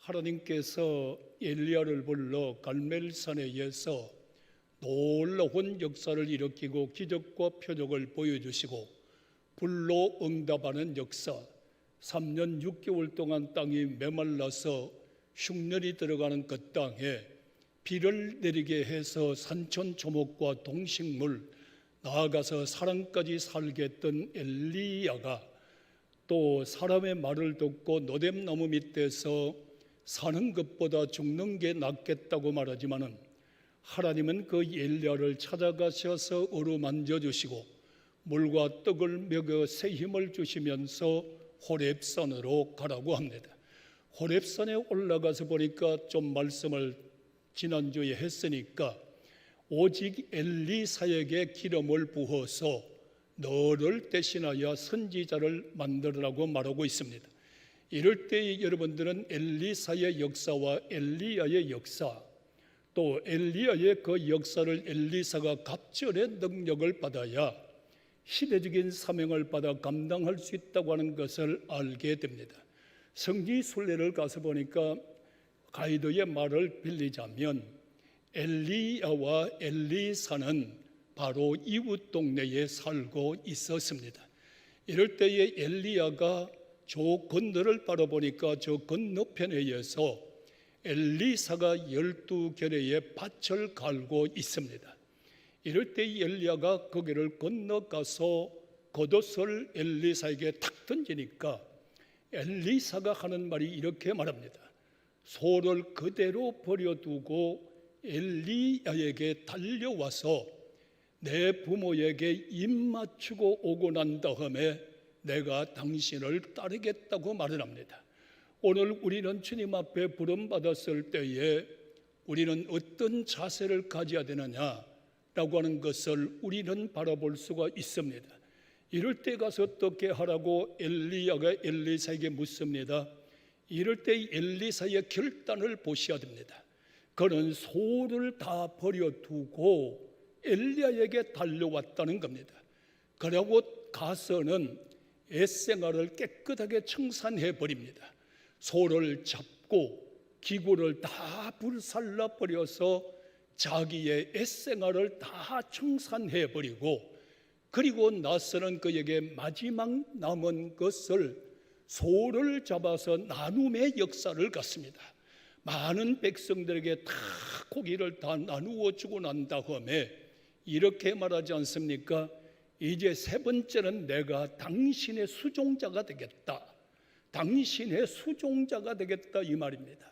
하나님께서 엘리야를 불러 갈멜산에서 놀라운 역사를 일으키고 기적과 표적을 보여주시고 불로 응답하는 역사, 3년 6개월 동안 땅이 메말라서 흉년이 들어가는 그 땅에 비를 내리게 해서 산천초목과 동식물, 나아가서 사람까지 살게 했던 엘리야가 또 사람의 말을 듣고 노뎀나무 밑에서 사는 것보다 죽는 게 낫겠다고 말하지만은 하나님은 그 엘리야를 찾아가셔서 어루만져 주시고 물과 떡을 먹여 새 힘을 주시면서 호렙산으로 가라고 합니다. 호렙산에 올라가서 보니까 좀 말씀을 지난주에 했으니까 오직 엘리사에게 기름을 부어서 너를 대신하여 선지자를 만들으라고 말하고 있습니다. 이럴 때 여러분들은 엘리사의 역사와 엘리야의 역사, 또 엘리야의 그 역사를 엘리사가 갑절의 능력을 받아야 시대적인 사명을 받아 감당할 수 있다고 하는 것을 알게 됩니다. 성지 순례를 가서 보니까 가이드의 말을 빌리자면 엘리야와 엘리사는 바로 이웃 동네에 살고 있었습니다. 이럴 때에 엘리야가 저 건너를 바라보니까 저 건너편에서 엘리사가 12개래의 밭을 갈고 있습니다. 이럴 때 엘리야가 거기를 건너가서 겉옷을 엘리사에게 탁 던지니까 엘리사가 하는 말이 이렇게 말합니다. 소를 그대로 버려두고 엘리야에게 달려와서 내 부모에게 입 맞추고 오고 난 다음에 내가 당신을 따르겠다고 말을 합니다. 오늘 우리는 주님 앞에 부름받았을 때에 우리는 어떤 자세를 가져야 되느냐라고 하는 것을 우리는 바라볼 수가 있습니다. 이럴 때 가서 어떻게 하라고 엘리야가 엘리사에게 묻습니다. 이럴 때 엘리사의 결단을 보셔야 됩니다. 그는 소를 다 버려두고 엘리야에게 달려왔다는 겁니다. 그러고 가서는 옛생활을 깨끗하게 청산해 버립니다. 소를 잡고 기구를 다 불살라 버려서 자기의 옛생활을 다 청산해 버리고 그리고 나서는 그에게 마지막 남은 것을 소를 잡아서 나눔의 역사를 갖습니다. 많은 백성들에게 다 고기를 다 나누어 주고 난 다음에 이렇게 말하지 않습니까? 이제 세 번째는 내가 당신의 수종자가 되겠다. 당신의 수종자가 되겠다 이 말입니다.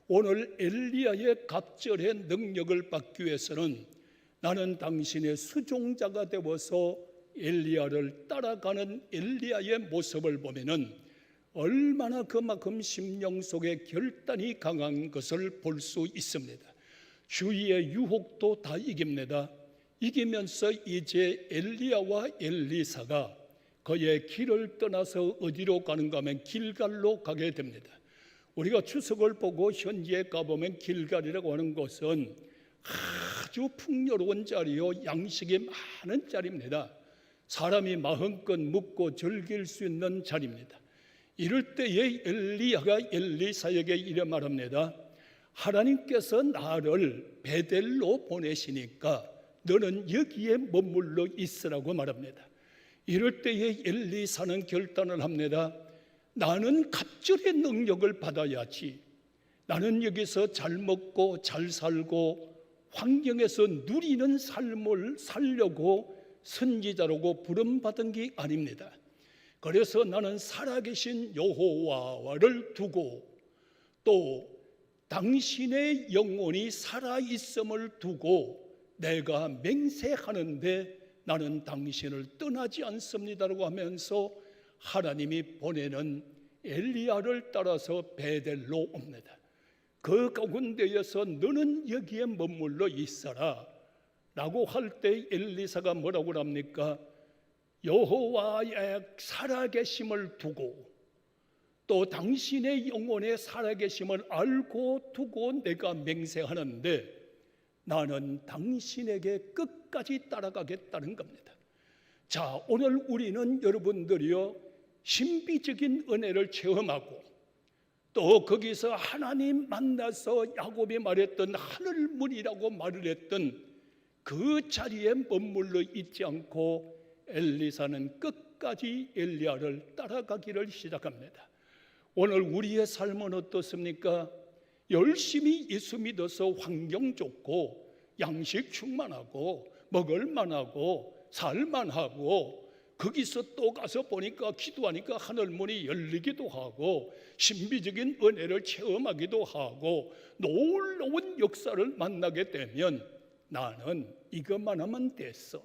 오늘 엘리야의 갑절의 능력을 받기 위해서는 나는 당신의 수종자가 되어서 엘리야를 따라가는 엘리야의 모습을 보면은 얼마나 그만큼 심령 속에 결단이 강한 것을 볼 수 있습니다. 주위의 유혹도 다 이깁니다. 이기면서 이제 엘리야와 엘리사가 그의 길을 떠나서 어디로 가는가 하면 길갈로 가게 됩니다. 우리가 추석을 보고 현지에 가보면 길갈이라고 하는 것은 아주 풍요로운 자리요 양식이 많은 자리입니다. 사람이 마음껏 묵고 즐길 수 있는 자리입니다. 이럴 때에 엘리야가 엘리사에게 이래 말합니다. 하나님께서 나를 베델로 보내시니까 너는 여기에 머물러 있으라고 말합니다. 이럴 때에 엘리사는 결단을 합니다. 나는 갑절의 능력을 받아야지. 나는 여기서 잘 먹고 잘 살고 환경에서 누리는 삶을 살려고 선지자라고 부름받은 게 아닙니다. 그래서 나는 살아계신 여호와를 두고 또 당신의 영혼이 살아있음을 두고 내가 맹세하는데 나는 당신을 떠나지 않습니다라고 하면서 하나님이 보내는 엘리야를 따라서 베델로 옵니다. 그 가운데에서 너는 여기에 머물러 있어라 라고 할 때 엘리사가 뭐라고 합니까? 여호와의 살아계심을 두고 또 당신의 영혼의 살아계심을 알고 두고 내가 맹세하는데 나는 당신에게 끝까지 따라가겠다는 겁니다. 자, 오늘 우리는 여러분들이요 신비적인 은혜를 체험하고 또 거기서 하나님 만나서 야곱이 말했던 하늘문이라고 말을 했던 그 자리에 머물러 있지 않고 엘리사는 끝까지 엘리야를 따라가기를 시작합니다. 오늘 우리의 삶은 어떻습니까? 열심히 예수 믿어서 환경 좋고 양식 충만하고 먹을 만하고 살만하고 거기서 또 가서 보니까 기도하니까 하늘문이 열리기도 하고 신비적인 은혜를 체험하기도 하고 놀라운 역사를 만나게 되면 나는 이것만 하면 됐어,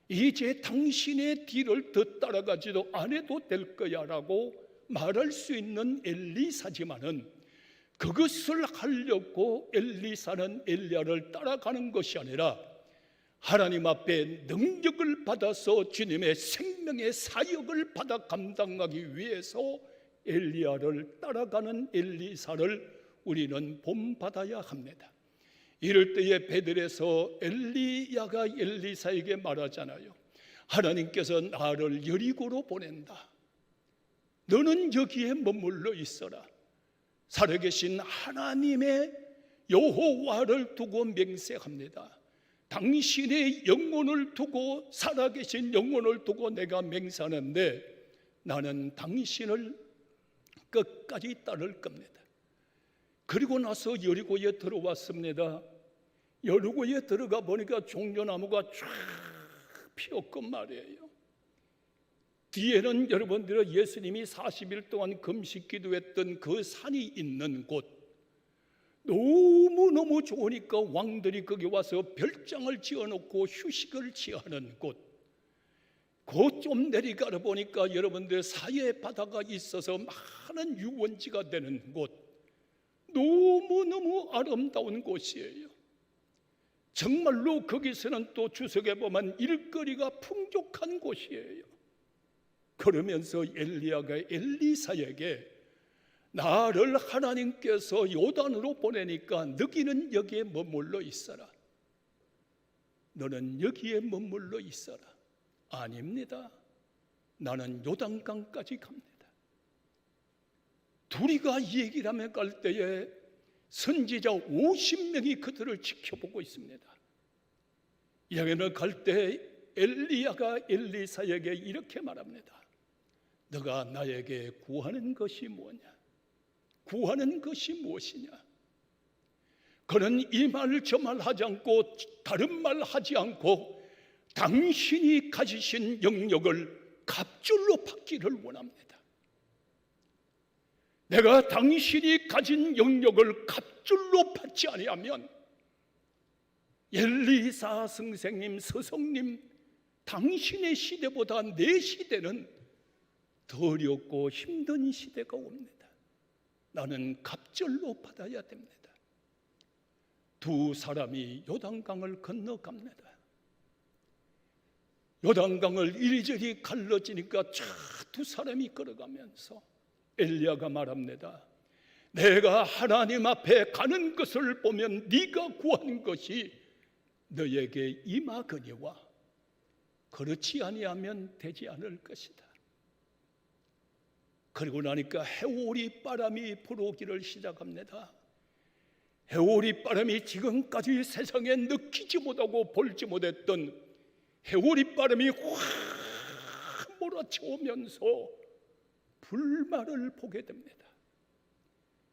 이제 당신의 뒤를 더 따라가지도 안 해도 될 거야 라고 말할 수 있는 엘리사지만은, 그것을 하려고 엘리사는 엘리야를 따라가는 것이 아니라 하나님 앞에 능력을 받아서 주님의 생명의 사역을 받아 감당하기 위해서 엘리야를 따라가는 엘리사를 우리는 본받아야 합니다. 이럴 때에 베들에서 엘리야가 엘리사에게 말하잖아요. 하나님께서 나를 여리고로 보낸다. 너는 여기에 머물러 있어라. 살아계신 하나님의 여호와를 두고 맹세합니다. 당신의 영혼을 두고, 살아계신 영혼을 두고 내가 맹세하는데 나는 당신을 끝까지 따를 겁니다. 그리고 나서 여리고에 들어왔습니다. 여리고에 들어가 보니까 종려나무가 쫙 피었고 말이에요. 뒤에는 여러분들은 예수님이 40일 동안 금식 기도했던 그 산이 있는 곳, 너무너무 좋으니까 왕들이 거기 와서 별장을 지어놓고 휴식을 취하는 곳, 그 좀 내려가 보니까 여러분들 사해 바다가 있어서 많은 유원지가 되는 곳, 너무너무 아름다운 곳이에요. 정말로 거기서는 또 주석에 보면 일거리가 풍족한 곳이에요. 그러면서 엘리야가 엘리사에게 나를 하나님께서 요단으로 보내니까 너희는 여기에 머물러 있어라. 너는 여기에 머물러 있어라. 아닙니다. 나는 요단강까지 갑니다. 둘이가 얘기를 하며 갈 때에 선지자 50명이 그들을 지켜보고 있습니다. 여행을 갈 때 엘리야가 엘리사에게 이렇게 말합니다. 너가 나에게 구하는 것이 뭐냐? 구하는 것이 무엇이냐? 그는 이 말 저 말 하지 않고 다른 말 하지 않고 당신이 가지신 영역을 갑절로 받기를 원합니다. 내가 당신이 가진 영역을 갑절로 받지 아니하면 엘리사 선생님, 스승님, 당신의 시대보다 내 시대는 더 어렵고 힘든 시대가 옵니다. 나는 갑절로 받아야 됩니다. 두 사람이 요단강을 건너갑니다. 요단강을 이리저리 갈라지니까 두 사람이 걸어가면서 엘리야가 말합니다. 내가 하나님 앞에 가는 것을 보면 네가 구한 것이 너에게 임하거니와 그렇지 아니하면 되지 않을 것이다. 그리고 나니까 해오리 바람이 불어오기를 시작합니다. 해오리 바람이 지금까지 세상에 느끼지 못하고 볼지 못했던 해오리 바람이 확 몰아쳐오면서 불말을 보게 됩니다.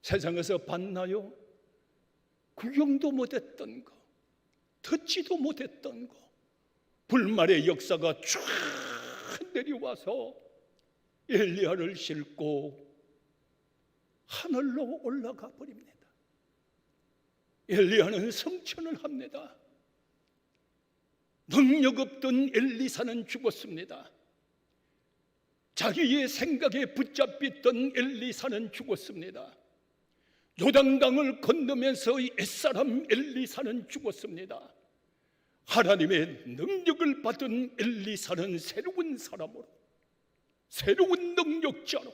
세상에서 봤나요? 구경도 못했던 거, 듣지도 못했던 거, 불말의 역사가 쫙 내려와서 엘리야를 싣고 하늘로 올라가 버립니다. 엘리야는 성천을 합니다. 능력 없던 엘리사는 죽었습니다. 자기의 생각에 붙잡혔던 엘리사는 죽었습니다. 요단강을 건너면서 옛사람 엘리사는 죽었습니다. 하나님의 능력을 받은 엘리사는 새로운 사람으로, 새로운 능력자로,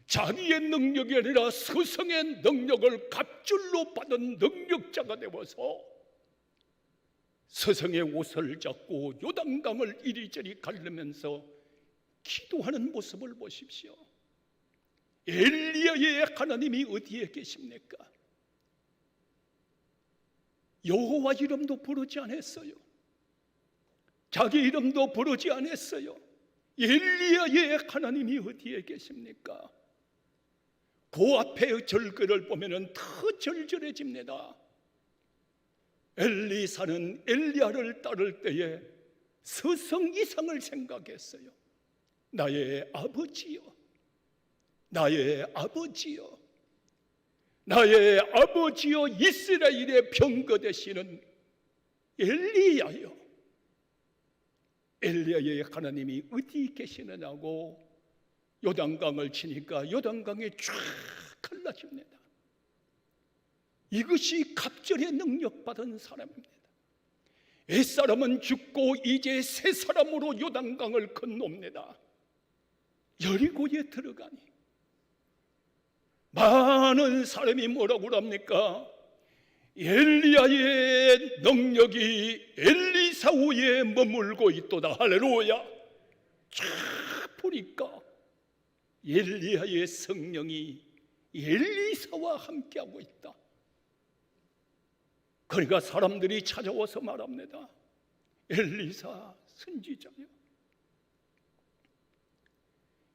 자기의 능력이 아니라 스승의 능력을 갑절로 받은 능력자가 되어서 스승의 옷을 잡고 요단강을 이리저리 가르면서 기도하는 모습을 보십시오. 엘리야의 하나님이 어디에 계십니까? 여호와 이름도 부르지 않았어요. 자기 이름도 부르지 않았어요. 엘리야의 하나님이 어디에 계십니까? 그 앞에 절규를 보면 더 절절해집니다. 엘리사는 엘리야를 따를 때에 서성이상을 생각했어요. 나의 아버지요, 나의 아버지요, 나의 아버지요, 이스라엘의 병거 되시는 엘리야요. 엘리야의 하나님이 어디 계시느냐고 요단강을 치니까 요단강이 쫙 갈라집니다. 이것이 갑절의 능력받은 사람입니다. 옛사람은 죽고 이제 새 사람으로 요단강을 건넙니다. 여리고에 들어가니 많은 사람이 뭐라고 합니까? 엘리야의 능력이 엘리사 위에 머물고 있도다. 할렐루야. 쫙 보니까 엘리야의 성령이 엘리사와 함께하고 있다. 그러니까 사람들이 찾아와서 말합니다. 엘리사 선지자요,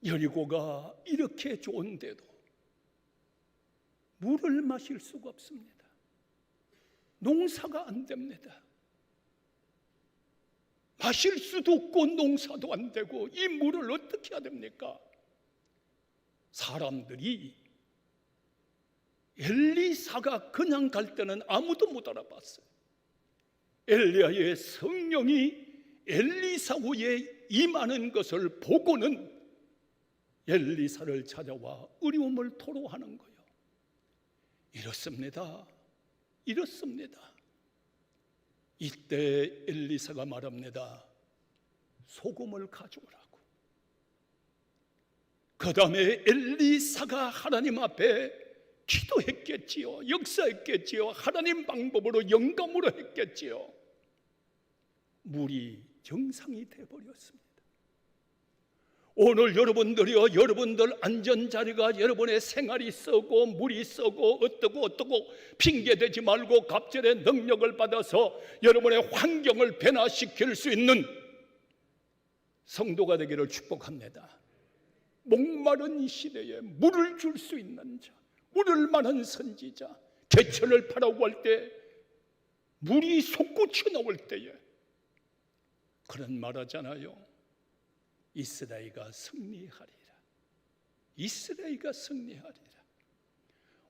여리고가 이렇게 좋은데도 물을 마실 수가 없습니다. 농사가 안 됩니다. 마실 수도 없고 농사도 안 되고 이 물을 어떻게 해야 됩니까? 사람들이 엘리사가 그냥 갈 때는 아무도 못 알아봤어요. 엘리야의 성령이 엘리사 위에 임하는 것을 보고는 엘리사를 찾아와 어려움을 토로하는 거예요. 이렇습니다. 이렇습니다. 이때 엘리사가 말합니다. 소금을 가져오라고. 그 다음에 엘리사가 하나님 앞에 기도했겠지요. 역사했겠지요. 하나님 방법으로 영감으로 했겠지요. 물이 정상이 되어버렸습니다. 오늘 여러분들이요, 여러분들 안전자리가 여러분의 생활이 썩고 물이 썩고 어떠고 핑계대지 말고 갑절의 능력을 받아서 여러분의 환경을 변화시킬 수 있는 성도가 되기를 축복합니다. 목마른 이 시대에 물을 줄 수 있는 자, 물을 만한 선지자, 개천을 파라고 할 때 물이 솟구쳐 나올 때에 그런 말하잖아요. 이스라엘가 승리하리라. 이스라엘가 승리하리라.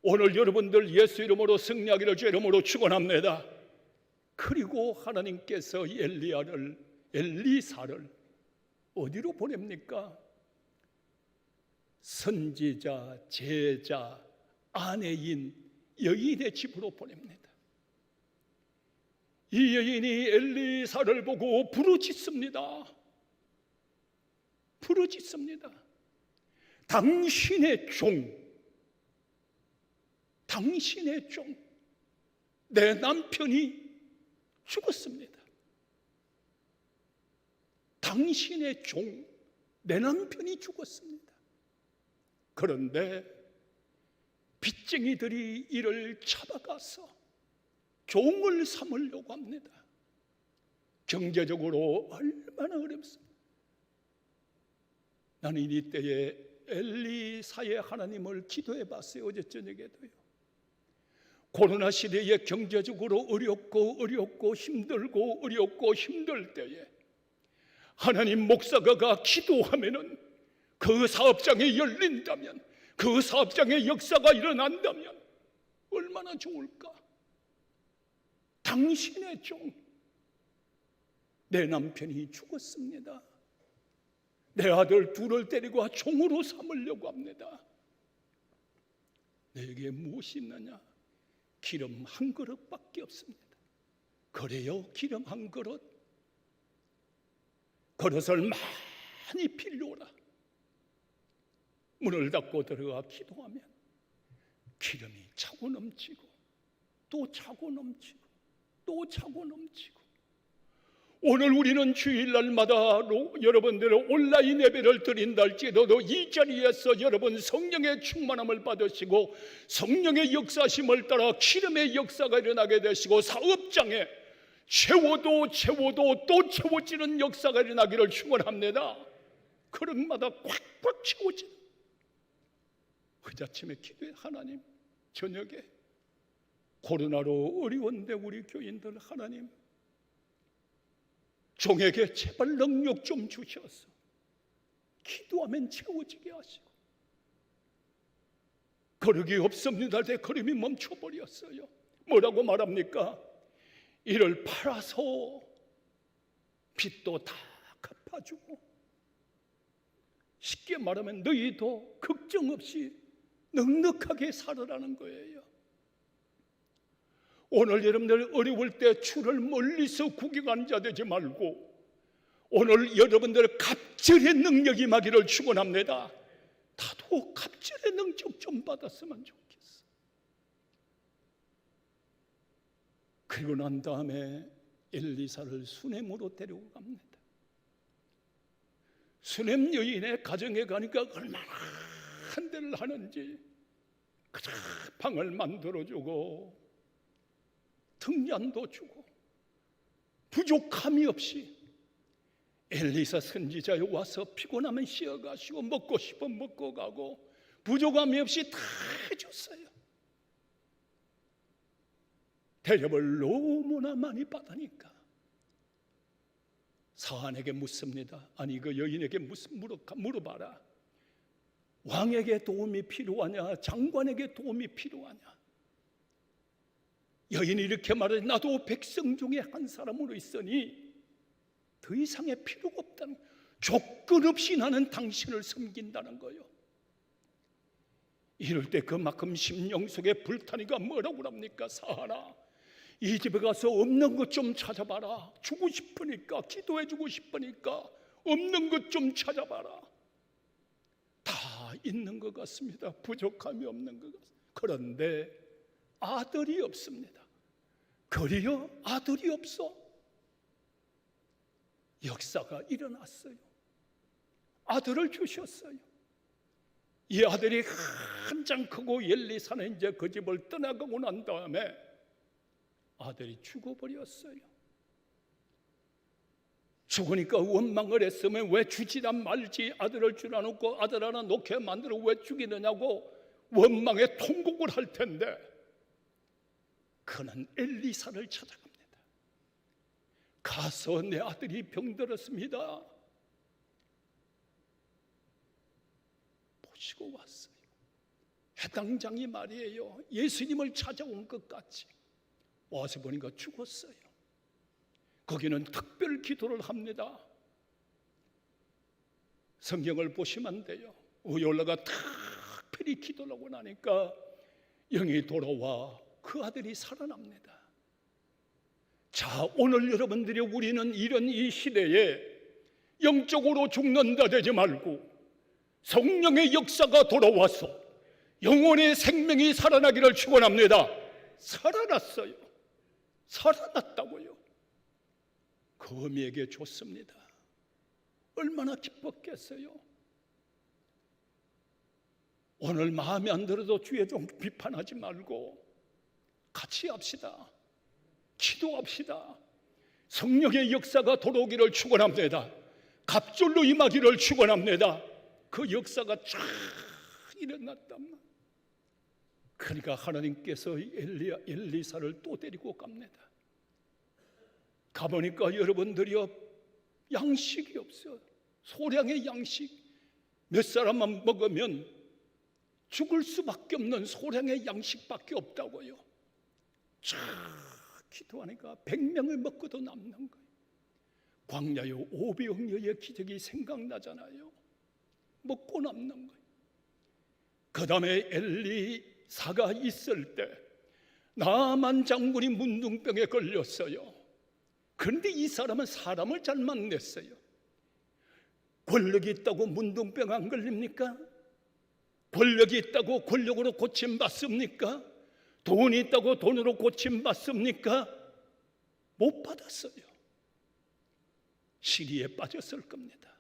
오늘 여러분들 예수 이름으로 승리하기를 주 이름으로 축원합니다. 그리고 하나님께서 엘리사를 어디로 보냅니까? 선지자, 제자, 아내인 여인의 집으로 보냅니다. 이 여인이 엘리사를 보고 부르짖습니다. 부르짖습니다. 당신의 종, 내 남편이 죽었습니다. 당신의 종, 내 남편이 죽었습니다. 그런데 빚쟁이들이 이를 잡아가서 종을 삼으려고 합니다. 경제적으로 얼마나 어렵습니까? 나는 이때에 엘리사의 하나님을 기도해 봤어요. 어제 저녁에도요. 코로나 시대에 경제적으로 어렵고 힘들 때에 하나님 목사가 기도하면은 그 사업장이 열린다면, 그 사업장의 역사가 일어난다면 얼마나 좋을까? 당신의 종, 내 남편이 죽었습니다. 내 아들 둘을 데리고 종으로 삼으려고 합니다. 내게 무엇이 있느냐? 기름 한 그릇밖에 없습니다. 그래요? 기름 한 그릇? 그릇을 많이 빌려오라. 문을 닫고 들어가 기도하면 기름이 차고 넘치고 또 차고 넘치고 또 차고 넘치고 오늘 우리는 주일날마다 여러분들의 온라인 예배를 드린다 할지라도 이 자리에서 여러분 성령의 충만함을 받으시고 성령의 역사심을 따라 기름의 역사가 일어나게 되시고 사업장에 채워도 또 채워지는 역사가 일어나기를 축원합니다. 그릇마다 꽉꽉 채워지는 그 아침에 기도해. 하나님, 저녁에 코로나로 어려운데 우리 교인들 하나님 종에게 제발 능력 좀 주셔서 기도하면 채워지게 하시고, 거룩이 없습니다. 내 걸음이 멈춰버렸어요. 뭐라고 말합니까? 이를 팔아서 빚도 다 갚아주고, 쉽게 말하면 너희도 걱정 없이 넉넉하게 살으라는 거예요. 오늘 여러분들 어려울 때 주를 멀리서 구경하는 자 되지 말고 오늘 여러분들 갑절의 능력이 임하기를 축원합니다. 나도 갑절의 능력 좀 받았으면 좋겠어. 그리고 난 다음에 엘리사를 수넴으로 데리고 갑니다. 수넴 여인의 가정에 가니까 얼마나 한대를 하는지 그저 방을 만들어주고 등잔도 주고 부족함이 없이 엘리사 선지자에 와서 피곤하면 쉬어가시고 먹고 싶으면 먹고 가고 부족함이 없이 다 해줬어요. 대접을 너무나 많이 받으니까 사안에게 묻습니다. 아니 그 여인에게 물어봐라. 왕에게 도움이 필요하냐, 장관에게 도움이 필요하냐. 여인이 이렇게 말하지, 나도 백성 중에 한 사람으로 있으니 더 이상의 필요가 없다는, 조건 없이 나는 당신을 섬긴다는 거예요. 이럴 때 그만큼 심령 속에 불타니까 뭐라고 합니까? 사하나, 이 집에 가서 없는 것 좀 찾아봐라. 주고 싶으니까, 기도해 주고 싶으니까 없는 것 좀 찾아봐라. 다 있는 것 같습니다. 부족함이 없는 것 같습니다. 그런데 아들이 없습니다. 그리요? 아들이 없어? 역사가 일어났어요. 아들을 주셨어요. 이 아들이 한창 크고 엘리사는 이제 그 집을 떠나가고 난 다음에 아들이 죽어버렸어요. 죽으니까 원망을 했으면 왜 주지나 말지, 아들을 주라 놓고 아들 하나 놓게 만들어 왜 죽이느냐고 원망에 통곡을 할 텐데, 그는 엘리사를 찾아갑니다. 가서 내 아들이 병들었습니다. 보시고 왔어요. 해당장이 말이에요. 예수님을 찾아온 것 같이 와서 보니까 죽었어요. 거기는 특별 기도를 합니다. 성경을 보시면 돼요. 위에 올라가 특별히 기도를 하고 나니까 영이 돌아와 그 아들이 살아납니다. 자, 오늘 여러분들이 우리는 이런 이 시대에 영적으로 죽는다 되지 말고 성령의 역사가 돌아와서 영혼의 생명이 살아나기를 축원합니다. 살아났어요. 살아났다고요. 그 어미에게 줬습니다. 얼마나 기뻤겠어요. 오늘 마음에 안 들어도 주의 종 비판하지 말고 같이 합시다. 기도합시다. 성령의 역사가 돌아오기를 축원합니다. 갑절로 임하기를 축원합니다. 그 역사가 쫙 일어났단 말이에요. 그러니까 하나님께서 엘리사를 또 데리고 갑니다. 가보니까 여러분들이요, 양식이 없어요. 소량의 양식, 몇 사람만 먹으면 죽을 수밖에 없는 소량의 양식밖에 없다고요. 쫙 기도하니까 100명을 먹고도 남는 거예요. 광야의 오병이어의 기적이 생각나잖아요. 먹고 남는 거예요. 그 다음에 엘리사가 있을 때 나만 장군이 문둥병에 걸렸어요. 그런데 이 사람은 사람을 잘 만났어요. 권력이 있다고 문둥병 안 걸립니까? 권력이 있다고 권력으로 고침받습니까? 돈이 있다고 돈으로 고침받습니까? 못 받았어요. 시리에 빠졌을 겁니다.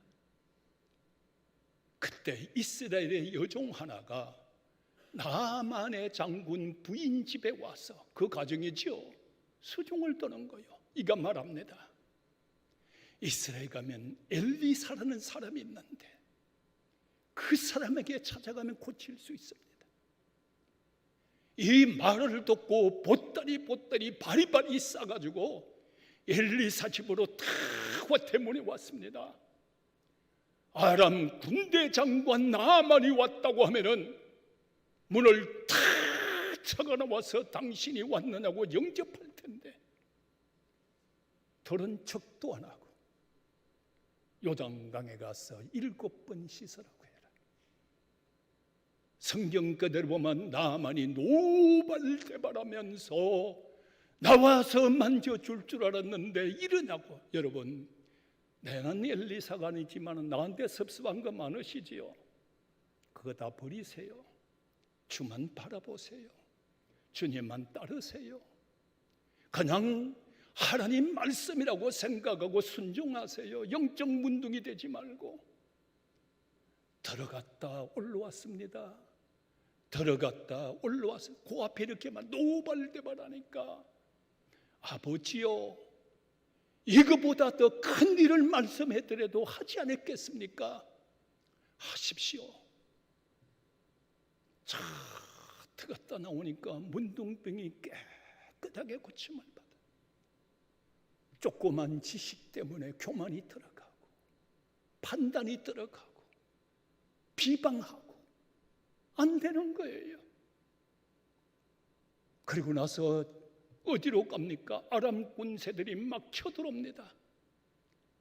그때 이스라엘의 여종 하나가 나만의 장군 부인 집에 와서, 그 가정이지요, 수종을 떠는 거요. 이가 말합니다. 이스라엘 가면 엘리사라는 사람이 있는데 그 사람에게 찾아가면 고칠 수 있습니다. 이 말을 듣고 보따리 바리바리 싸가지고 엘리사 집으로 탁 때문에 왔습니다. 아람 군대 장관 나만이 왔다고 하면은 문을 탁 차가 나와서 당신이 왔느냐고 영접할 텐데 들은 척도 안 하고 요단강에 가서 7번 씻으라고 해라. 성경 그대로 보면 나만이 노발대발하면서 나와서 만져줄 줄 알았는데 이러냐고. 여러분, 내는 엘리사가 아니지만 나한테 섭섭한 거 많으시지요. 그거 다 버리세요. 주만 바라보세요. 주님만 따르세요. 그냥 하나님 말씀이라고 생각하고 순종하세요. 영적 문둥이 되지 말고. 들어갔다 올라왔습니다. 들어갔다 올라왔어요. 그 앞에 이렇게만 노발대발하니까, 아버지요, 이거보다 더 큰 일을 말씀해드려도 하지 않았겠습니까? 하십시오. 자, 들어갔다 나오니까 문둥병이 깨끗하게 고침을 받아. 조그만 지식 때문에 교만이 들어가고 판단이 들어가고 비방하고 안 되는 거예요. 그리고 나서 어디로 갑니까? 아람 군세들이 막 쳐들어옵니다.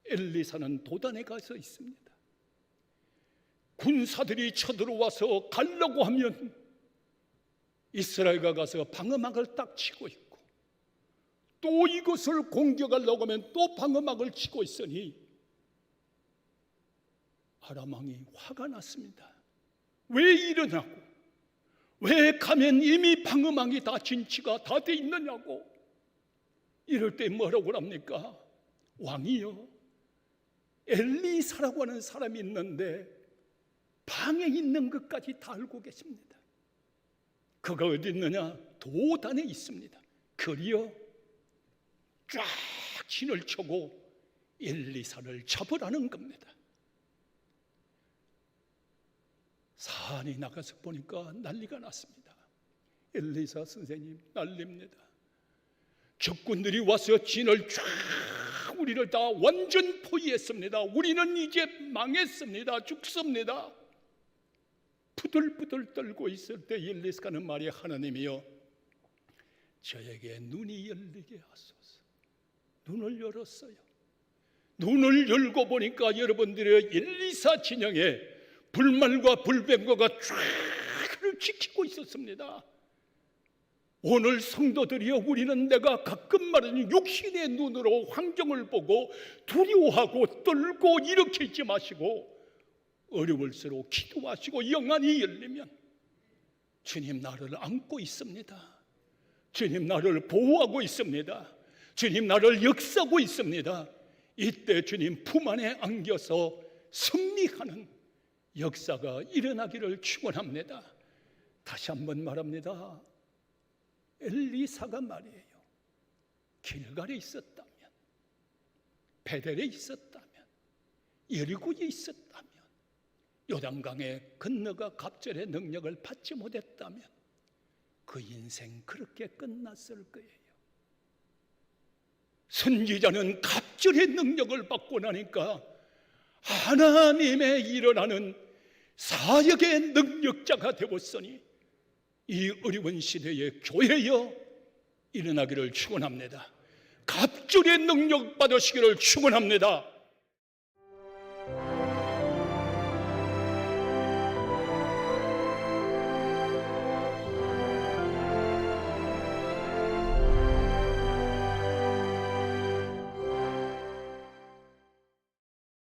엘리사는 도단에 가서 있습니다. 군사들이 쳐들어와서 가려고 하면 이스라엘가 가서 방어막을 딱 치고 있고, 또 이것을 공격하려고 하면 또 방어막을 치고 있으니 아람 왕이 화가 났습니다. 왜 이러냐고, 왜 가면 이미 방어막이 다 진치가 다 돼 있느냐고. 이럴 때 뭐라고 합니까? 왕이요, 엘리사라고 하는 사람이 있는데 방에 있는 것까지 다 알고 계십니다. 그가 어디 있느냐? 도단에 있습니다. 그리어 쫙 진을 쳐고 엘리사를 잡으라는 겁니다. 산이 나가서 보니까 난리가 났습니다. 엘리사 선생님, 난립니다. 적군들이 와서 진을 쫙 우리를 다 완전 포위했습니다. 우리는 이제 망했습니다. 죽습니다. 부들부들 떨고 있을 때 엘리사가 하는 말이, 하나님이여, 저에게 눈이 열리게 하소서. 눈을 열었어요. 눈을 열고 보니까 여러분들의 엘리사 진영에 불말과 불병거가 쫙 지키고 있었습니다. 오늘 성도들이여, 우리는 내가 가끔 말하는 육신의 눈으로 환경을 보고 두려워하고 떨고 이렇게 있지 마시고, 어려울수록 기도하시고 영안이 열리면 주님 나를 안고 있습니다. 주님 나를 보호하고 있습니다. 주님 나를 역사하고 있습니다. 이때 주님 품 안에 안겨서 승리하는 역사가 일어나기를 축원합니다. 다시 한번 말합니다. 엘리사가 말이에요, 길갈에 있었다면, 베델에 있었다면, 여리고에 있었다면, 요단강에 건너가 갑절의 능력을 받지 못했다면 그 인생 그렇게 끝났을 거예요. 선지자는 갑절의 능력을 받고 나니까 하나님의 일어나는 사역의 능력자가 되었으니 이 어려운 시대에 교회여 일어나기를 축원합니다. 갑절의 능력 받으시기를 축원합니다.